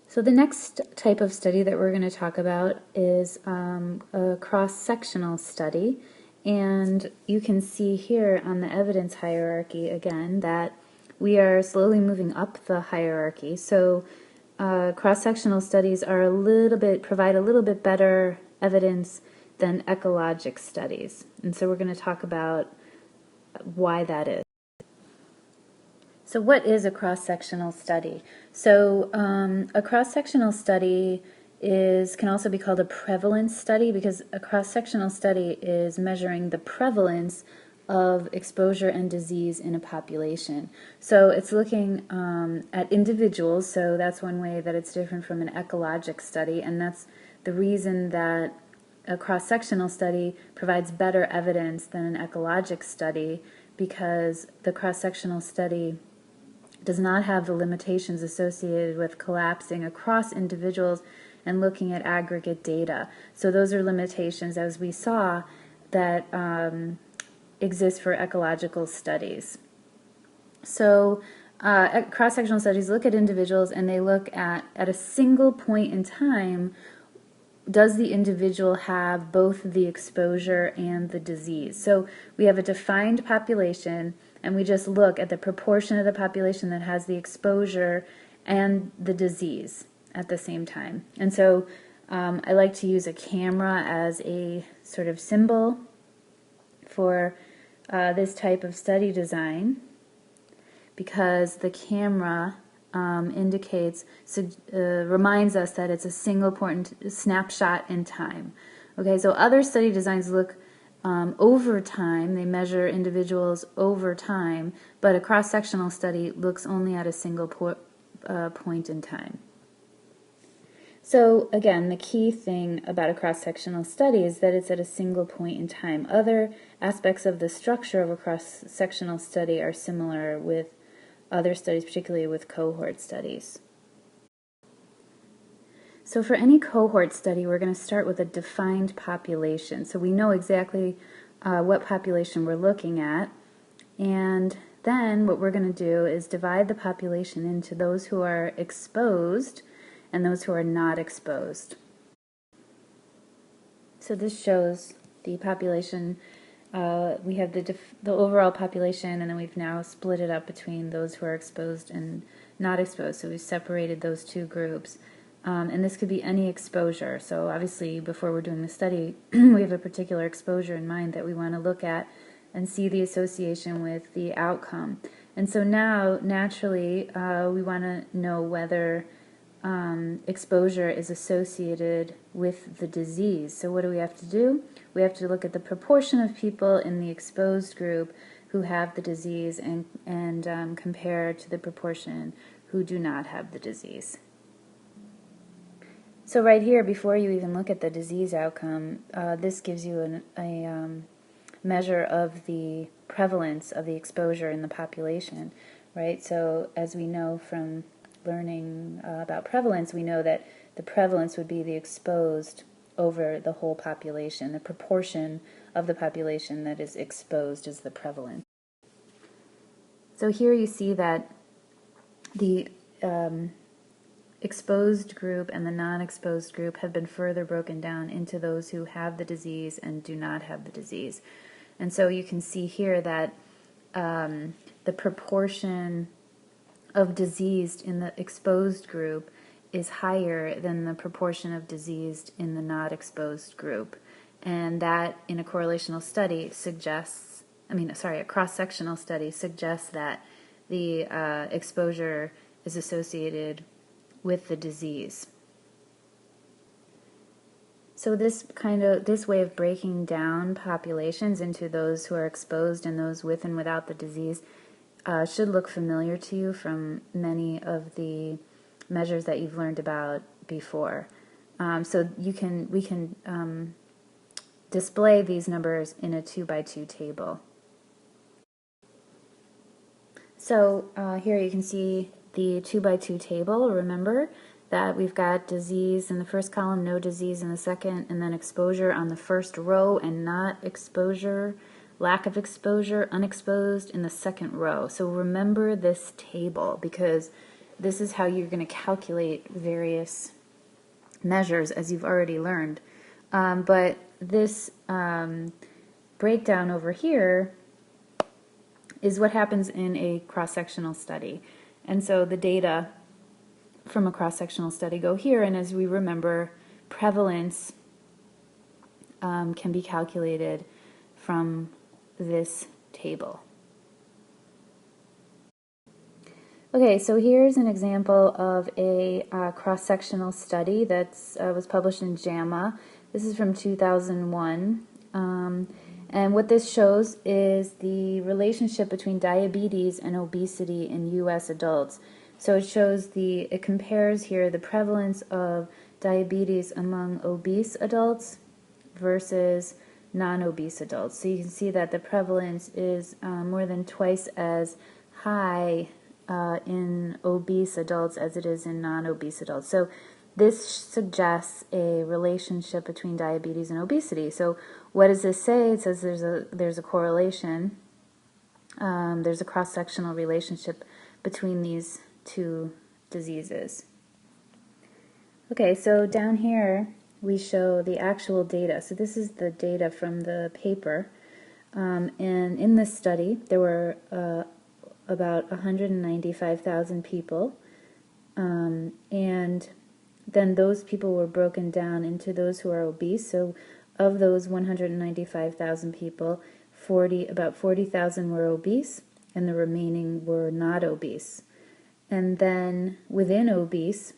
So the next type of study that we're going to talk about is a cross-sectional study, and you can see here on the evidence hierarchy again that we are slowly moving up the hierarchy. So cross-sectional studies are provide a little bit better evidence than ecologic studies, and so we're going to talk about why that is. So what is a cross-sectional study? So a cross-sectional study can also be called a prevalence study, because a cross-sectional study is measuring the prevalence of exposure and disease in a population. So it's looking at individuals, so that's one way that it's different from an ecologic study, and that's the reason that a cross-sectional study provides better evidence than an ecologic study, because the cross-sectional study does not have the limitations associated with collapsing across individuals and looking at aggregate data. So those are limitations, as we saw, that exist for ecological studies. So cross-sectional studies look at individuals, and they look at a single point in time, does the individual have both the exposure and the disease? So we have a defined population, and we just look at the proportion of the population that has the exposure and the disease at the same time. And so I like to use a camera as a sort of symbol for this type of study design, because the camera reminds us that it's a single point snapshot in time. Okay, so other study designs look over time, they measure individuals over time, but a cross-sectional study looks only at a single point in time. So again, the key thing about a cross-sectional study is that it's at a single point in time. Other aspects of the structure of a cross-sectional study are similar with other studies, particularly with cohort studies. So for any cohort study, we're going to start with a defined population. So we know exactly what population we're looking at, and then what we're going to do is divide the population into those who are exposed and those who are not exposed. So this shows the population. We have the overall population, and then we've now split it up between those who are exposed and not exposed. So we've separated those two groups. And this could be any exposure. So obviously, before we're doing the study, we have a particular exposure in mind that we want to look at and see the association with the outcome. And so now, naturally, we want to know whether exposure is associated with the disease. So what do we have to do? We have to look at the proportion of people in the exposed group who have the disease and compare to the proportion who do not have the disease. So right here, before you even look at the disease outcome, this gives you a measure of the prevalence of the exposure in the population, right? So as we know from learning about prevalence, we know that the prevalence would be the exposed over the whole population. The proportion of the population that is exposed is the prevalence. So here you see that the exposed group and the non-exposed group have been further broken down into those who have the disease and do not have the disease. And so you can see here that the proportion of diseased in the exposed group is higher than the proportion of diseased in the not exposed group. And that, in a correlational study, a cross-sectional study suggests that the exposure is associated with the disease. So this way of breaking down populations into those who are exposed and those with and without the disease should look familiar to you from many of the measures that you've learned about before. So we can display these numbers in a 2x2 table. So here you can see the 2x2 table. Remember that we've got disease in the first column, no disease in the second, and then exposure on the first row, and not exposure, lack of exposure, unexposed in the second row. So remember this table, because this is how you're going to calculate various measures, as you've already learned. But this breakdown over here is what happens in a cross-sectional study. And so the data from a cross-sectional study go here, and as we remember, prevalence can be calculated from this table. Okay, so here's an example of a cross-sectional study that was published in JAMA. This is from 2001. And what this shows is the relationship between diabetes and obesity in U.S. adults. So it compares here the prevalence of diabetes among obese adults versus non-obese adults. So you can see that the prevalence is more than twice as high in obese adults as it is in non-obese adults. So this suggests a relationship between diabetes and obesity. So what does this say? It says there's a correlation. There's a cross-sectional relationship between these two diseases. Okay, so down here we show the actual data. So this is the data from the paper. And in this study, there were about 195,000 people. And then those people were broken down into those who are obese. So of those 195,000 people, about 40,000 were obese, and the remaining were not obese. And then within obese,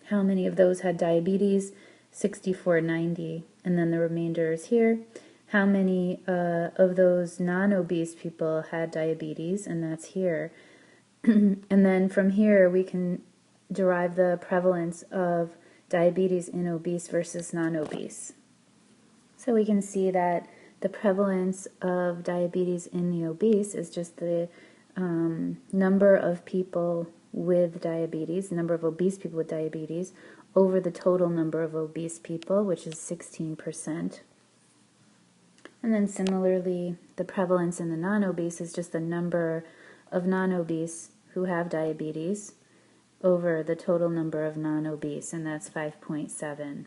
how many of those had diabetes? 6,490, and then the remainder is here. How many of those non-obese people had diabetes? And that's here. And then from here we can derive the prevalence of diabetes in obese versus non-obese. So we can see that the prevalence of diabetes in the obese is just the number of people with diabetes, the number of obese people with diabetes, over the total number of obese people, which is 16%. And then similarly, the prevalence in the non-obese is just the number of non-obese who have diabetes over the total number of non-obese, and that's 5.7.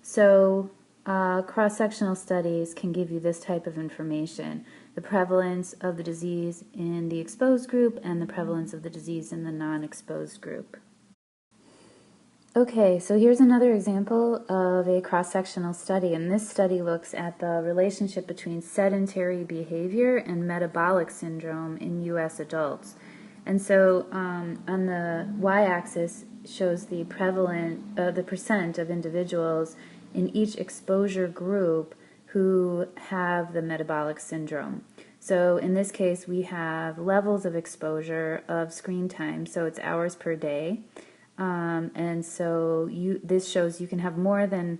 So cross-sectional studies can give you this type of information: the prevalence of the disease in the exposed group and the prevalence of the disease in the non-exposed group. Okay, so here's another example of a cross-sectional study, and this study looks at the relationship between sedentary behavior and metabolic syndrome in U.S. adults. And so on the y-axis shows the percent of individuals in each exposure group who have the metabolic syndrome. So in this case, we have levels of exposure of screen time, so it's hours per day. And so this shows you can have more than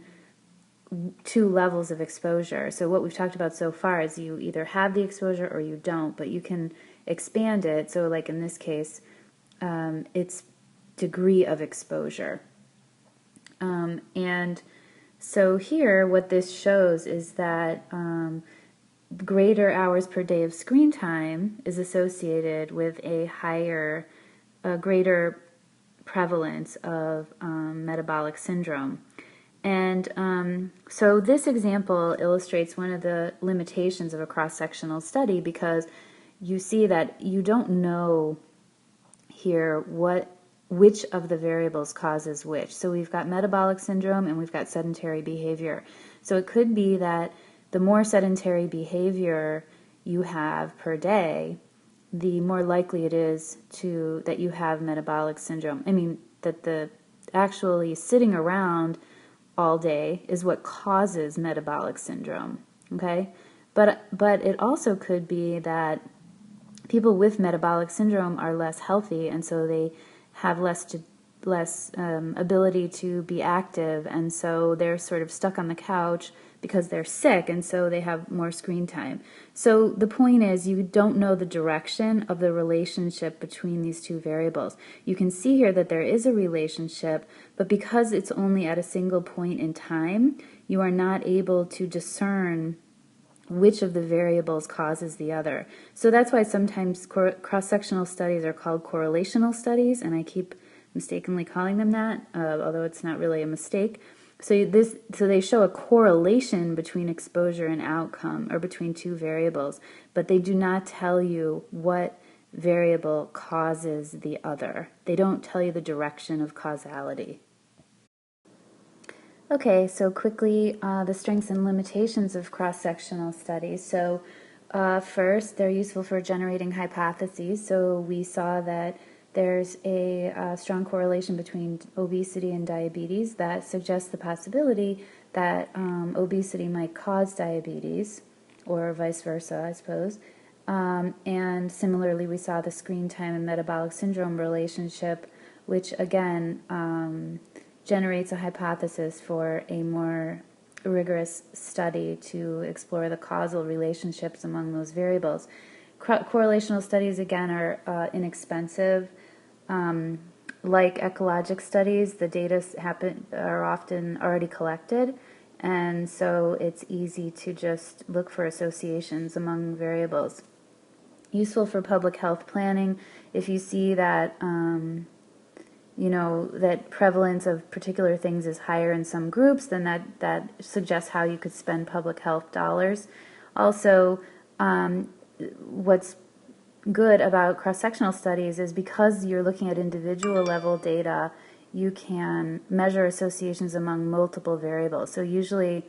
2 levels of exposure. So what we've talked about so far is you either have the exposure or you don't, but you can expand it. So like in this case, it's degree of exposure. And so here what this shows is that greater hours per day of screen time is associated with a greater prevalence of metabolic syndrome. And so this example illustrates one of the limitations of a cross-sectional study, because you see that you don't know here which of the variables causes which. So we've got metabolic syndrome and we've got sedentary behavior. So it could be that the more sedentary behavior you have per day, the more likely it is that you have metabolic syndrome. I mean, that the actually sitting around all day is what causes metabolic syndrome, okay? But it also could be that people with metabolic syndrome are less healthy, and so they have less ability to be active, and so they're sort of stuck on the couch because they're sick, and so they have more screen time. So the point is, you don't know the direction of the relationship between these two variables. You can see here that there is a relationship, but because it's only at a single point in time, you are not able to discern which of the variables causes the other. So that's why sometimes cross-sectional studies are called correlational studies, and I keep mistakenly calling them that, although it's not really a mistake. So they show a correlation between exposure and outcome, or between two variables, but they do not tell you what variable causes the other. They don't tell you the direction of causality. Okay, so quickly, the strengths and limitations of cross-sectional studies. So first, they're useful for generating hypotheses. So we saw that there's a strong correlation between obesity and diabetes that suggests the possibility that obesity might cause diabetes, or vice versa, I suppose. And similarly, we saw the screen time and metabolic syndrome relationship, which again generates a hypothesis for a more rigorous study to explore the causal relationships among those variables. Correlational studies, again, are inexpensive. Like ecologic studies, the data are often already collected, and so it's easy to just look for associations among variables. Useful for public health planning. If you see that that prevalence of particular things is higher in some groups, then that suggests how you could spend public health dollars. Also, what's good about cross-sectional studies is because you're looking at individual level data, you can measure associations among multiple variables. So usually,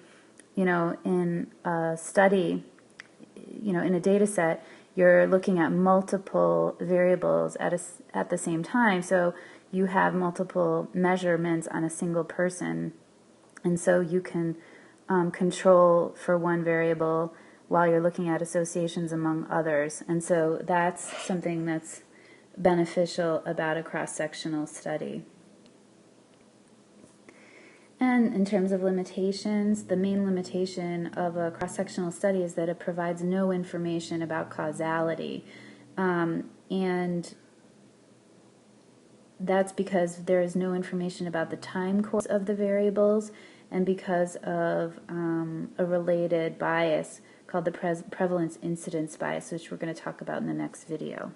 in a study, in a data set, you're looking at multiple variables at the same time. So you have multiple measurements on a single person, and so you can control for one variable while you're looking at associations among others. And so that's something that's beneficial about a cross-sectional study. And in terms of limitations, the main limitation of a cross-sectional study is that it provides no information about causality. And that's because there is no information about the time course of the variables, and because of a related bias called the prevalence incidence bias, which we're going to talk about in the next video.